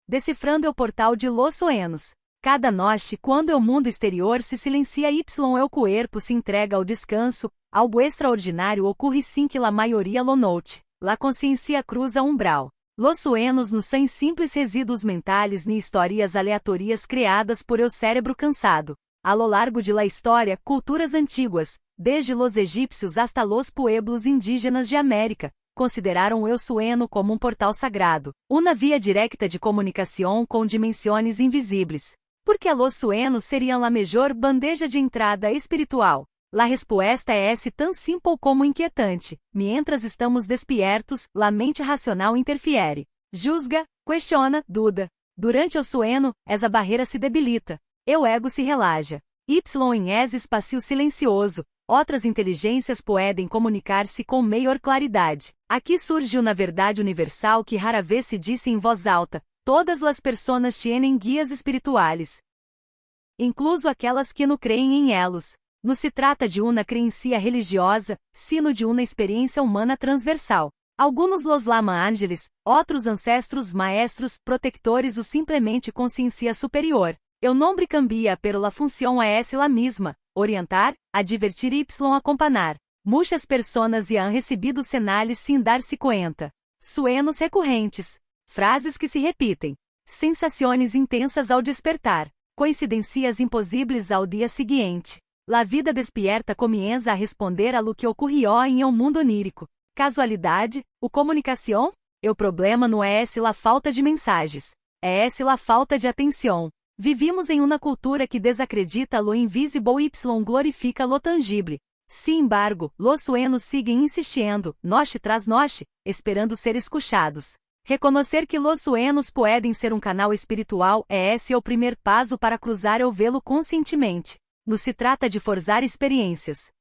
decifrando o portal de Los Suenos. Cada noite, quando o mundo exterior se silencia y o corpo se entrega ao descanso, algo extraordinário ocorre sem que a maioria lo note. La consciência cruza umbral. Los Suenos nos são simples resíduos mentais ni histórias aleatórias criadas por eu cérebro cansado. A lo largo de la história, culturas antiguas, desde los egípcios hasta los pueblos indígenas de América, consideraram o Sueno como um portal sagrado, uma via direta de comunicação com dimensões invisíveis. Porque los Suenos seriam a melhor bandeja de entrada espiritual? La resposta é tão simples como inquietante. Mientras estamos despiertos, la mente racional interfiere. Juzga, questiona, duda. Durante o Sueno, essa barreira se debilita. O ego se relaxa. Em espaço silencioso, outras inteligências podem comunicar-se com maior claridade. Aqui surge uma verdade universal que rara vez se diz em voz alta. Todas as pessoas tienen guias espirituais. Incluso aquelas que não creem em elos. Não se trata de uma crença religiosa, sino de uma experiência humana transversal. Alguns los llaman ángeles, outros ancestros, maestros, protectores ou simplesmente consciência superior. O nome cambia, pero la função é la misma: orientar, advertir y acompanhar. Muitas pessoas han recebido sinais sem dar-se conta. Suenos recorrentes. Frases que se repetem. Sensações intensas ao despertar. Coincidências impossíveis ao dia seguinte. La vida despierta comienza a responder a lo que ocorreu em um mundo onírico. Casualidade? O comunicação? O problema não é la falta de mensagens. É la falta de atenção. Vivimos em uma cultura que desacredita lo invisível y glorifica lo tangível. Sin embargo, los suenos seguem insistindo, noche tras noche, esperando ser escuchados. Reconhecer que los suenos podem ser um canal espiritual é o primeiro passo para cruzar o velo conscientemente. Não se trata de forçar experiências,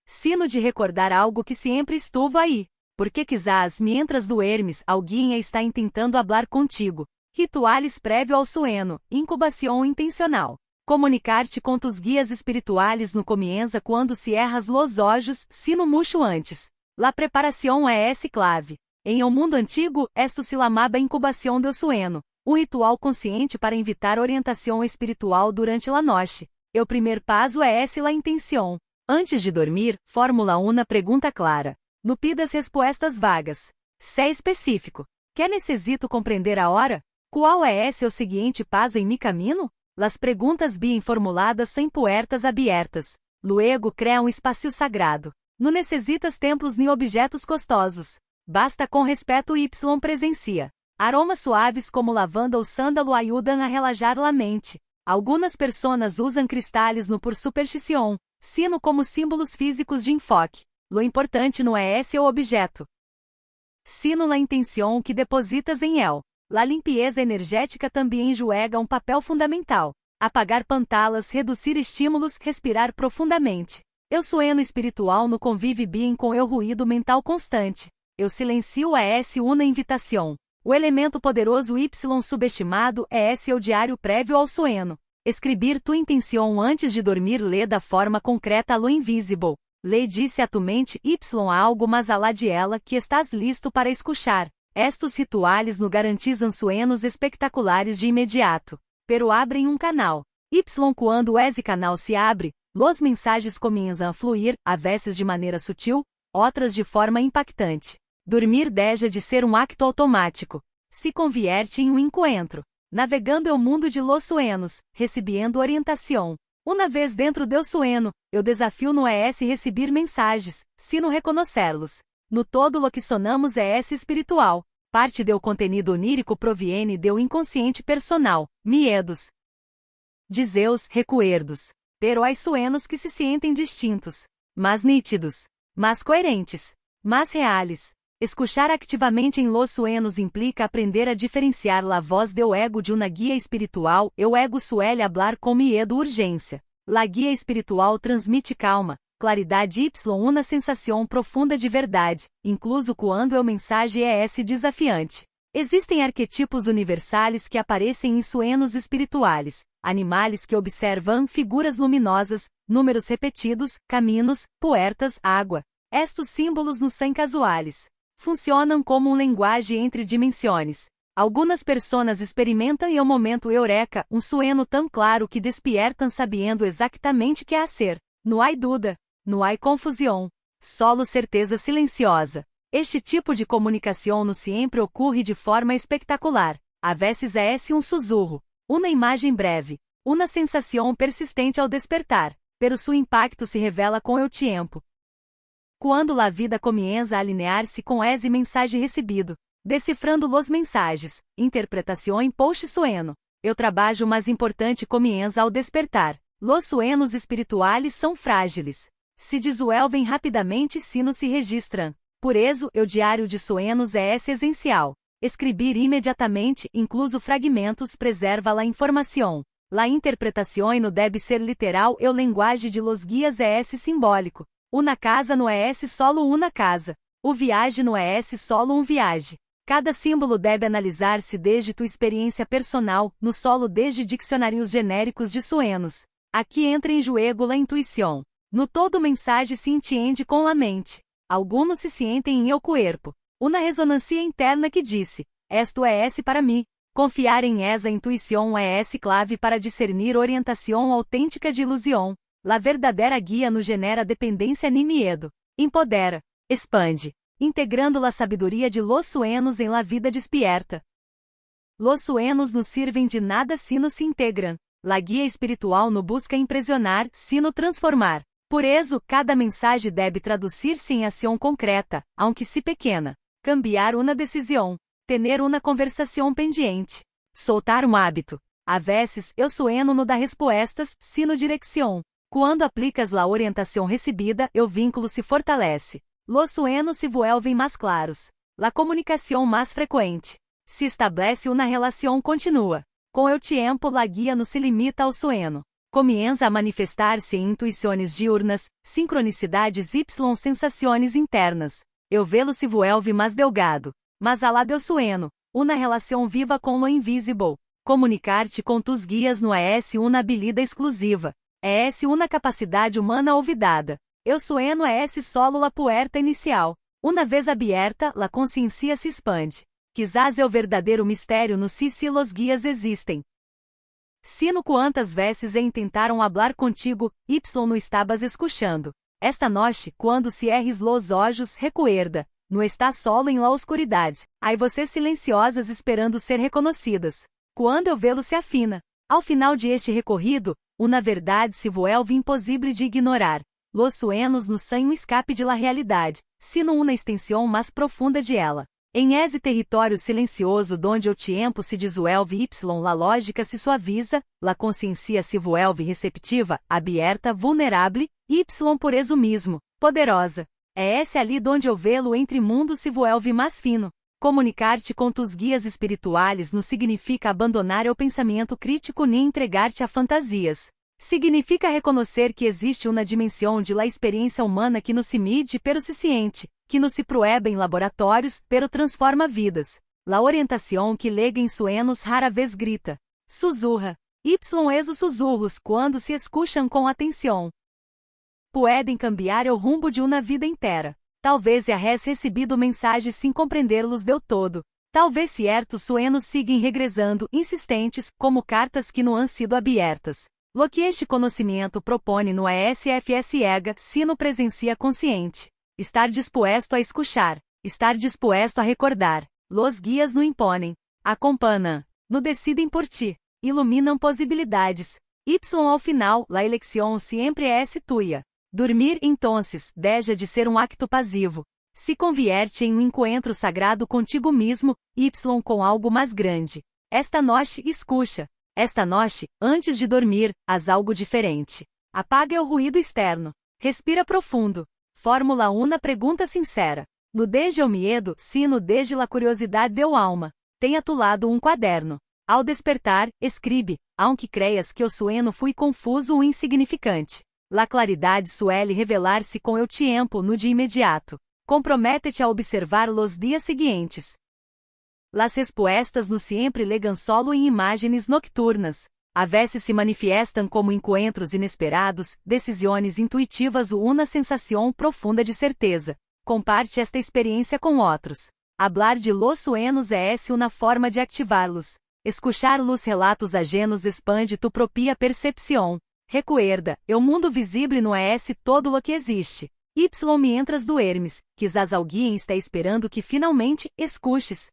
sino de recordar algo que sempre estuvo aí. Porque quizás mientras duermes, alguém está tentando hablar contigo. Rituales prévio ao sueno, incubação intencional. Comunicar-te com tus guias espirituais no comienza quando cierras los olhos, sino mucho antes. La preparação é clave. Em um mundo antigo, esto se lamaba incubação do sueno, um ritual consciente para invitar orientação espiritual durante la noche. O primeiro passo é la intenção. Antes de dormir, fórmula uma pergunta clara. No pidas respostas vagas. Sé específico. Que necessito compreender a hora? Qual é o seguinte passo em mi caminho? Las perguntas bien formuladas são puertas abiertas. Luego crea um espaço sagrado. Não necessitas templos nem objetos costosos. Basta com respeto y presencia. Aromas suaves como lavanda ou sândalo ajudam a relaxar la mente. Algumas pessoas usam cristais no por superstição, sino como símbolos físicos de enfoque. Lo importante não é o objeto, sino la intenção que depositas em él. La limpeza energética também juega um papel fundamental. Apagar pantalas, reduzir estímulos, respirar profundamente. O sueno espiritual no convive bem com o ruído mental constante. O silencio é uma invitação. O elemento poderoso y subestimado é o diário prévio ao sueno. Escrever tua intenção antes de dormir lê da forma concreta lo invisível. Lê disse a tu mente y algo mais alá de ela que estás listo para escuchar. Estos rituales no garantizam suenos espectaculares de imediato. Pero abrem um canal. Quando esse canal se abre, los mensagens começam a fluir, a vezes de maneira sutil, outras de forma impactante. Dormir deixa de ser um acto automático. Se convierte em um encontro. Navegando o mundo de los suenos, recebendo orientação. Uma vez dentro do sueno, o desafio não é receber mensagens, sino reconhecê-los. No todo lo que sonamos é espiritual. Parte do contenido onírico proviene do inconsciente personal, miedos, dizeus, recuerdos. Pero há suenos que se sentem distintos, mas nítidos, mas coerentes, mas reales. Escuchar ativamente em los suenos implica aprender a diferenciar la voz do ego de uma guia espiritual. O ego suele hablar com miedo urgência. La guia espiritual transmite calma, claridade y uma sensação profunda de verdade, incluso quando o mensagem é desafiante. Existem arquetipos universais que aparecem em suenos espirituais, animais que observam figuras luminosas, números repetidos, caminhos, puertas, água. Estes símbolos não são casuais. Funcionam como linguagem entre dimensões. Algunas personas experimentam o momento eureka, um sueño tão claro que despiertam sabiendo exactamente que hacer. Não há dúvida, não há confusão, solo certeza silenciosa. Este tipo de comunicação não sempre ocorre de forma espectacular. A vezes é um sussurro, uma imagem breve, uma sensação persistente ao despertar, pero seu impacto se revela com o tempo. Quando a vida comienza a alinear-se com esse mensagem recebido, decifrando los mensagens, interpretação em post sueño. O trabalho mais importante comienza ao despertar. Los sueños espirituales são frágiles. Se disuelvem rapidamente se não se registram. Por isso, o diário de sueños é essencial. Escrever imediatamente, incluso fragmentos, preserva a informação. La interpretação não deve ser literal e o linguagem de los guias é simbólico. Una casa não é solo uma casa. O viagem não é solo um viagem. Cada símbolo deve analisar-se desde tua experiência personal, no solo desde dicionários genéricos de sueños. Aqui entra em jogo a intuição. No todo mensagem se entende com a mente. Alguns se sentem em el cuerpo. Uma ressonância interna que disse, esto é para mim. Confiar em essa intuição é clave para discernir orientação autêntica de ilusão. La verdadeira guia nos genera dependência ni miedo. Empodera, expande, integrando a sabedoria de los sueños em la vida despierta. Los sueños nos sirvem de nada se não se integram. La guia espiritual no busca impressionar, sino transformar. Por isso, cada mensagem deve traduzir-se em ação concreta, aunque se pequena. Cambiar uma decisão. Tener uma conversação pendiente. Soltar um hábito. A vezes, eu sueño no dar respostas, sino direção. Quando aplicas la orientação recebida, o vínculo se fortalece. Los sueños se vuelven mais claros. La comunicação mais frequente. Se estabelece uma relação contínua. Com o tempo, la guia não se limita ao sueño. Comienza a manifestar-se em intuições diurnas, sincronicidades y sensações internas. Eu vê-lo se vuelve mais delgado. Mas alá del sueño, uma relação viva com lo invisible. Comunicar-te com tus guias não é uma habilidade exclusiva. É uma capacidade humana olvidada. O sueño é solo la puerta inicial. Uma vez aberta, la consciência se expande. Quizás é o verdadeiro mistério no si los guias existem. Sino quantas vezes tentaram hablar contigo, y no estabas escuchando. Esta noche, quando cierres los olhos, recuerda. Não está solo em la oscuridade. Aí vocês silenciosas esperando ser reconhecidas. Quando eu vê-lo se afina. Ao final de este recorrido, uma verdade se vuelve impossível de ignorar. Los sueños no são um escape de la realidade, sino uma extensão mais profunda de ela. Em esse território silencioso donde o tempo se disuelve y la lógica se suaviza, la consciência se vuelve receptiva, aberta, vulnerável, y por eso mismo, poderosa. É esse ali donde o velo entre mundos se vuelve mais fino. Comunicar-te com tus guias espirituais não significa abandonar o pensamento crítico nem entregar-te a fantasias. Significa reconhecer que existe uma dimensão de la experiência humana que não se mide pero se ciente, que não se prueba em laboratórios, pero transforma vidas. La orientação que lega em sueños rara vez grita. Sussurra. Esos sussurros quando se escutam com atenção. Pueden cambiar o rumbo de uma vida inteira. Talvez has recebido mensagens sem compreendê-los del todo. Talvez certos sueños sigam regressando, insistentes, como cartas que não han sido abertas. Lo que este conhecimento propõe no SFS ega, sino presencia consciente. Estar disposto a escuchar. Estar disposto a recordar. Los guias no imponem. Acompanham. No decidem por ti. Iluminam possibilidades. Y ao final, la elección sempre é tuya. Dormir, entonces, deixa de ser um acto passivo. Se convierte em um encontro sagrado contigo mesmo, y com algo mais grande. Esta noche, escucha. Esta noche, antes de dormir, haz algo diferente. Apaga o ruído externo. Respira profundo. Fórmula uma pergunta sincera. No desde o miedo, sino desde la curiosidade del alma. Tenha tu lado um quaderno. Ao despertar, escribe, aunque creias que o sueño fui confuso ou insignificante. La claridade suele revelar-se com o tempo no de imediato. Compromete-te a observar los dias seguintes. Las respuestas no sempre legam solo em imagens nocturnas. A vezes se manifestam como encontros inesperados, decisões intuitivas ou uma sensação profunda de certeza. Comparte esta experiência com outros. Hablar de los sueños es una forma de activarlos. Escuchar los relatos ajenos expande tu propia percepção. Recuerda, o mundo visível não é todo o que existe. Y mientras duermes, quizás alguém está esperando que finalmente escuches.